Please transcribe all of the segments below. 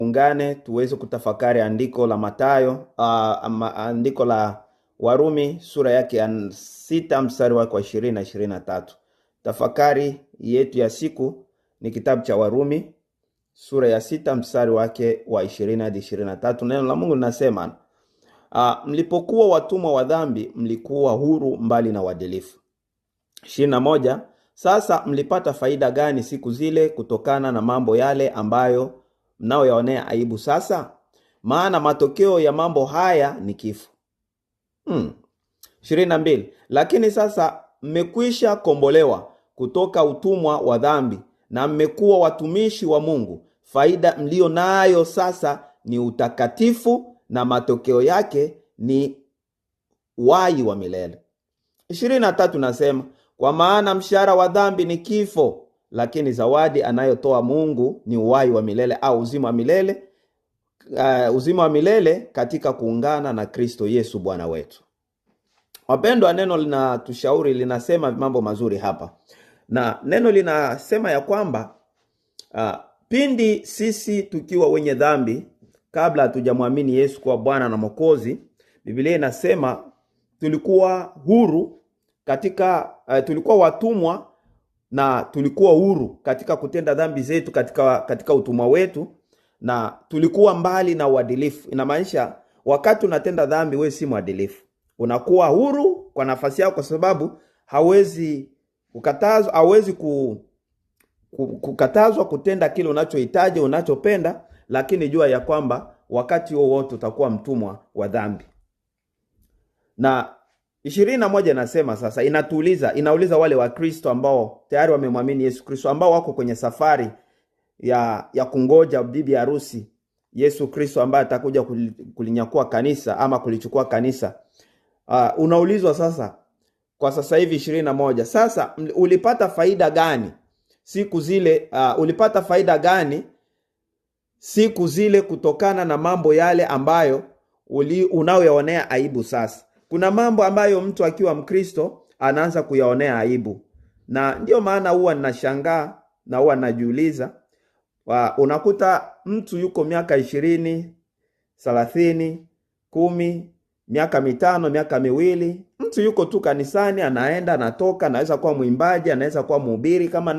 Ungane tuweze kutafakari andiko la Mathayo, andiko la Warumi sura yake ya 6 mstari wake wa 20 na 23. Tafakari yetu ya siku ni kitabu cha Warumi sura ya 6 mstari wake wa 20 hadi 23. Neno la Mungu linasema, mlipokuwa watumwa wa dhambi mlikuwa huru mbali na uadilifu. 21. Sasa mlipata faida gani siku zile kutokana na mambo yale ambayo mnaoyaonea aibu sasa? Maana matokeo ya mambo haya ni kifo. 22. Lakini sasa mmekwisha kombolewa kutoka utumwa wa dhambi na mmekuwa watumishi wa Mungu. Faida mlio nayo sasa ni utakatifu na matokeo yake ni uhai wa milele. 23 nasema, kwa maana mshahara wa dhambi ni kifo, lakini zawadi anayotoa Mungu ni uhai wa milele au uzima wa milele katika kuungana na Kristo Yesu Bwana wetu. Wapendwa, neno linatushauri, linasema mambo mazuri hapa. Na neno linasema ya kwamba pindi sisi tukiwa wenye dhambi, kabla hatujamwamini Yesu kuwa Bwana na Mwokozi, Biblia inasema tulikuwa huru katika tulikuwa watumwa na tulikuwa huru katika kutenda dhambi zetu katika utumwa wetu, na tulikuwa mbali na uadilifu. Inamaanisha wakati unatenda dhambi wewe si mwadilifu. Unakuwa huru kwa nafasi yako, kwa sababu hawezi kukatazwa kutenda kile unachohitaji, unachopenda, lakini jua ya kwamba wakati huo wote utakuwa mtumwa wa dhambi. Na 21 nasema sasa inauliza wale wa Kristo ambao tayari wamemwamini Yesu Kristo, ambao wako kwenye safari ya kungoja bibi harusi Yesu Kristo ambaye atakuja kulinyakua kanisa ama kulichukua kanisa. Unaulizwa sasa kwa sasa hivi 21, sasa ulipata faida gani siku zile? Ulipata faida gani siku zile kutokana na mambo yale ambayo unaoyaonea aibu sasa? Kuna mambo ambayo mtu akiwa Mkristo anaanza kuyaonea aibu, na ndio maana huwa ninashangaa na huwa najiuliza, unakuta mtu yuko miaka 20, 30, 10, miaka 5, miaka 2, mtu yuko tu kanisani, anaenda anatoka, anaweza kuwa mwimbaji, anaweza kuwa mhubiri kama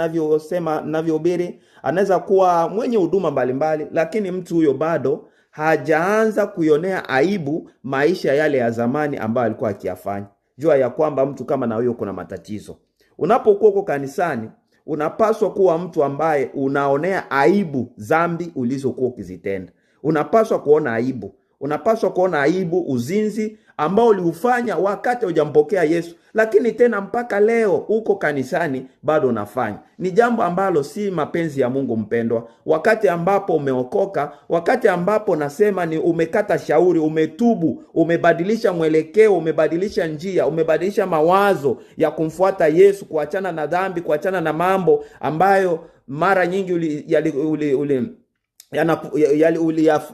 ninavyohubiri, anaweza kuwa mwenye huduma mbalimbali, lakini mtu huyo bado hajaanza kuionea aibu maisha yale ya zamani ambayo alikuwa akiyafanya. Jua ya kwamba mtu kama na huyo kuna matatizo. Unapokuwa uko kanisani, unapaswa kuwa mtu ambaye unaonea aibu dhambi ulizokuwa ukizitenda. Unapaswa kuona aibu. Unapaswa kuona aibu uzinzi ambao uliufanya wakati hujampokea Yesu, lakini tena mpaka leo uko kanisani bado unafanya. Ni jambo ambalo si mapenzi ya Mungu mpendwa. Wakati ambapo umeokoka, wakati ambapo nasema ni umekata shauri, umetubu, umebadilisha mwelekeo, umebadilisha njia, umebadilisha mawazo ya kumfuata Yesu, kuachana na dhambi, kuachana na mambo ambayo mara nyingi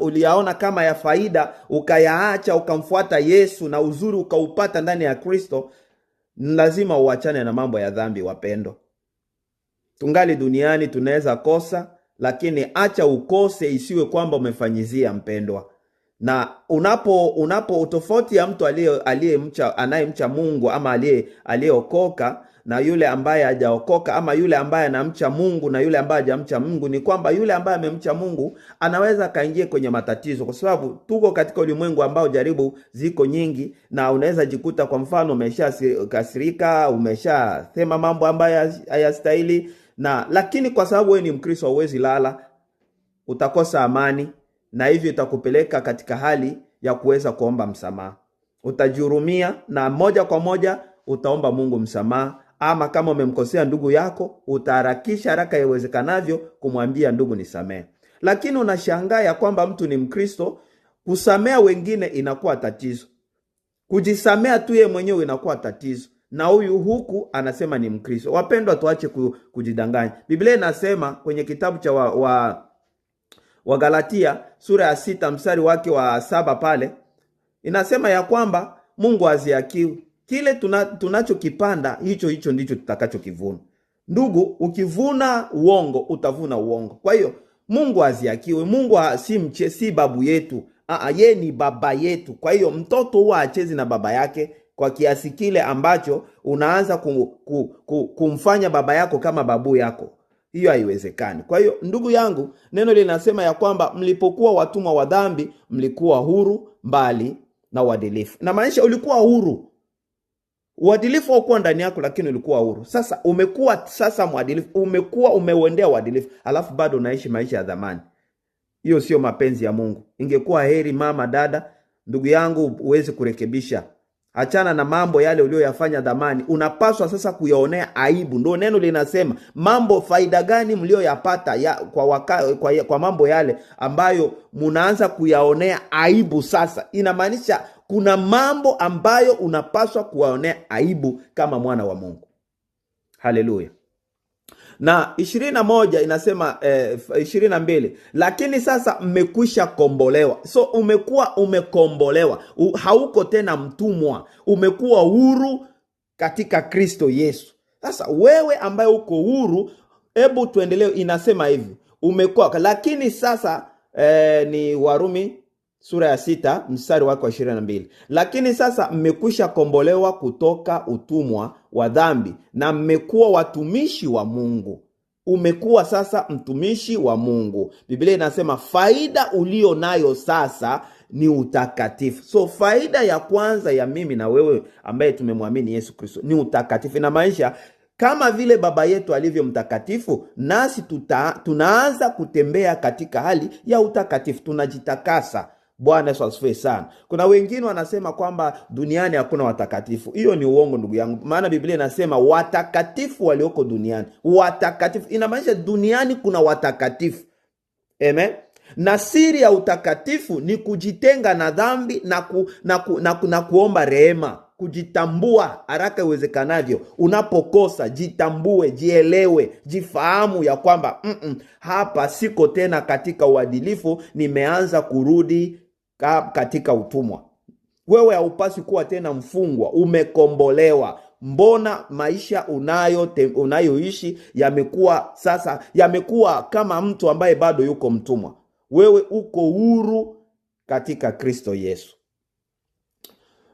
uliyaona kama ya faida, ukayaacha, ukamfuata Yesu na uzuri ukaupata ndani ya Kristo, lazima uachane na mambo ya dhambi. Wapendo, tungali duniani, tunaweza kosa, lakini acha ukose isiwe kwamba umefanyizia mpendwa. Na unapo utofauti ya mtu anayemcha Mungu ama aliyeokoka na yule ambaye hajaokoka, ama yule ambaye anamcha Mungu na yule ambaye hajamcha Mungu, ni kwamba yule ambaye amemcha Mungu anaweza kaingia kwenye matatizo, kwa sababu tuko katika ulimwengu ambao jaribu ziko nyingi, na unaweza jikuta kwa mfano umeshakasirika, umeshasema mambo ambayo hayastahili, lakini kwa sababu wewe ni Mkristo huwezi lala, utakosa amani, na hivyo itakupeleka katika hali ya kuweza kuomba msamaha. Utajihurumia na moja kwa moja utaomba Mungu msamaha, ama kama umemkosea ndugu yako utaharakisha haraka iwezekanavyo kumwambia ndugu nisamehe. Lakini unashangaa ya kwamba mtu ni Mkristo, kusamea wengine inakuwa tatizo, kujisamea tu yeye mwenyewe inakuwa tatizo, na huyu huku anasema ni Mkristo. Wapendwa, tuache kujidanganya. Biblia inasema kwenye kitabu cha wa Galatia sura ya 6 mstari wake wa 7 pale, inasema ya kwamba Mungu hazihakiwi. Kile tunachokipanda hicho ndicho tutakachokivuna. Ndugu, ukivuna uongo utavuna uongo. Kwa hiyo Mungu haziakiwe. Mungu si babu yetu. Yeye ni baba yetu. Kwa hiyo mtoto huwa hachezi na baba yake kwa kiasi kile ambacho unaanza kumfanya baba yako kama babu yako. Hiyo haiwezekani. Kwa hiyo ndugu yangu, neno linasema ya kwamba mlipokuwa watumwa wa dhambi, mlikuwa huru mbali na uadilifu. Na maanisha ulikuwa huru. Uadilifu haukuwa ndani yako, lakini ulikuwa huru. Sasa umekuwa mwadilifu, umekuwa umeuendea uadilifu, alafu bado unaishi maisha ya zamani. Hiyo sio mapenzi ya Mungu. Ingekuwa heri mama, dada, ndugu yangu, uweze kurekebisha. Achana na mambo yale uliyoyafanya zamani. Unapaswa sasa kuyaonea aibu. Ndio neno linasema, mambo faida gani mlioyapata kwa mambo yale ambayo mnaanza kuyaonea aibu sasa. Inamaanisha kuna mambo ambayo unapaswa kuyaonea aibu kama mwana wa Mungu. Haleluya. Na 21 inasema 22, lakini sasa mmekwisha kombolewa. So umekuwa umekombolewa. Hauko tena mtumwa. Umekuwa huru katika Kristo Yesu. Sasa wewe ambaye uko huru, hebu tuendelee. Inasema hivi, umekuwa, lakini sasa ni Warumi sura ya 6 mstari wake wa 22. Lakini sasa mmekwisha kombolewa kutoka utumwa wa dhambi na mmekuwa watumishi wa Mungu. Umekuwa sasa mtumishi wa Mungu. Biblia inasema faida ulio nayo sasa ni utakatifu. So faida ya kwanza ya mimi na wewe ambaye tumemwamini Yesu Kristo ni utakatifu. Inamaanisha kama vile baba yetu alivyo mtakatifu, nasi tunaanza kutembea katika hali ya utakatifu. Tunajitakasa. Bwana Yesu asifiwe sana. Kuna wengine wanasema kwamba duniani hakuna watakatifu. Hiyo ni uongo ndugu yangu. Maana Biblia inasema watakatifu walioko duniani. Watakatifu inamaanisha duniani kuna watakatifu. Amen. Na siri ya utakatifu ni kujitenga na dhambi na kuomba rehema. Kujitambua haraka iwezekanavyo. Unapokosa, jitambue, jielewe, jifahamu ya kwamba hapa siko tena katika uadilifu, nimeanza kurudi katika utumwa. Wewe haupasi kuwa tena mfungwa, umekombolewa. Mbona maisha unayoishi yamekuwa kama mtu ambaye bado yuko mtumwa? Wewe uko huru katika Kristo Yesu.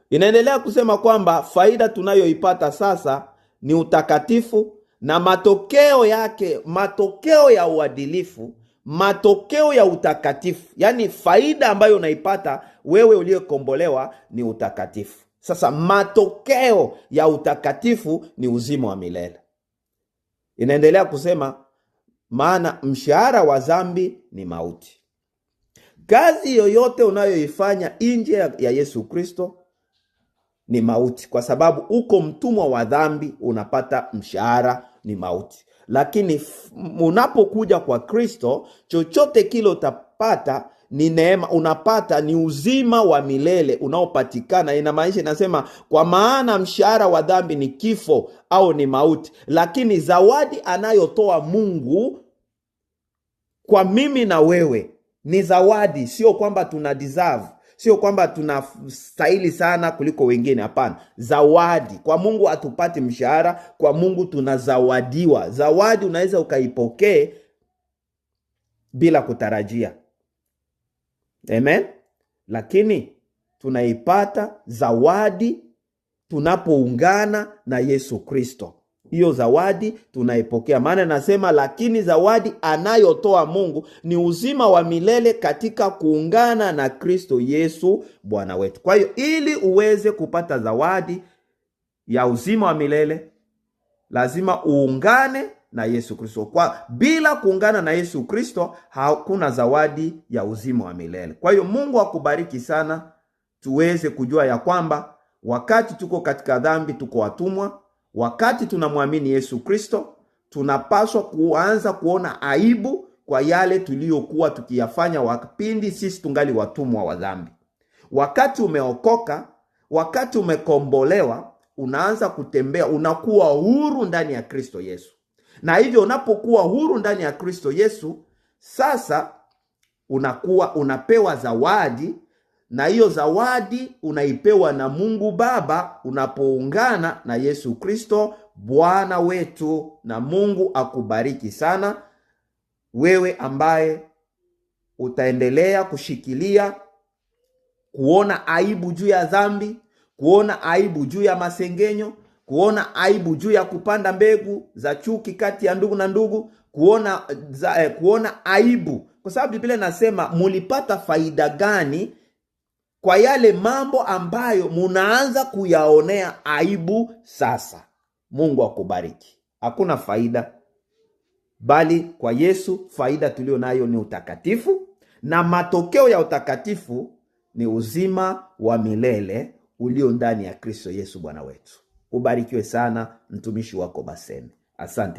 Inaendelea kusema kwamba faida tunayoipata sasa ni utakatifu, na matokeo yake, matokeo ya uadilifu, matokeo ya utakatifu. Yani faida ambayo unaipata wewe uliyekombolewa ni utakatifu. Sasa matokeo ya utakatifu ni uzima wa milele. Inaendelea kusema, maana mshahara wa dhambi ni mauti. Kazi yoyote unayoifanya nje ya Yesu Kristo ni mauti, kwa sababu uko mtumwa wa dhambi, unapata mshahara ni mauti. Lakini unapokuja kwa Kristo, chochote kile utapata ni neema, unapata ni uzima wa milele unaopatikana. Inamaanisha, inasema kwa maana mshahara wa dhambi ni kifo au ni mauti, lakini zawadi anayotoa Mungu kwa mimi na wewe ni zawadi. Sio kwamba tuna deserve, sio kwamba tunastahili sana kuliko wengine. Hapana, zawadi. Kwa Mungu hatupati mshahara, kwa Mungu tunazawadiwa. Zawadi unaweza ukaipokee bila kutarajia. Amen. Lakini tunaipata zawadi tunapoungana na Yesu Kristo. Hiyo zawadi tunaipokea. Maana nasema, lakini zawadi anayotoa Mungu ni uzima wa milele katika kuungana na Kristo Yesu Bwana wetu. Kwa hiyo ili uweze kupata zawadi ya uzima wa milele, lazima uungane na Yesu Kristo. Bila kuungana na Yesu Kristo hakuna zawadi ya uzima wa milele. Kwa hiyo Mungu akubariki sana, tuweze kujua ya kwamba wakati tuko katika dhambi tuko watumwa. Wakati tunamwamini Yesu Kristo, tunapaswa kuanza kuona aibu kwa yale tuliyokuwa tukiyafanya wakati sisi tungali watumwa wa dhambi. Wakati umeokoka, wakati umekombolewa, unaanza kutembea, unakuwa huru ndani ya Kristo Yesu. Na hivyo unapokuwa huru ndani ya Kristo Yesu, sasa unapewa zawadi, na hiyo zawadi unaipewa na Mungu Baba unapoungana na Yesu Kristo Bwana wetu. Na Mungu akubariki sana. wewe ambaye utaendelea kushikilia kuona aibu juu ya dhambi, kuona aibu juu ya masengenyo, kuona aibu juu ya kupanda mbegu za chuki kati ya ndugu na ndugu, kuona aibu, kwa sababu Biblia inasema mulipata faida gani kwa yale mambo ambayo munaanza kuyaonea aibu sasa. Mungu akubariki. Hakuna faida, bali kwa Yesu faida tulio nayo ni utakatifu, na matokeo ya utakatifu ni uzima wa milele ulio ndani ya Kristo Yesu Bwana wetu. Ubarikiwe sana, mtumishi wako Baseme. Asante.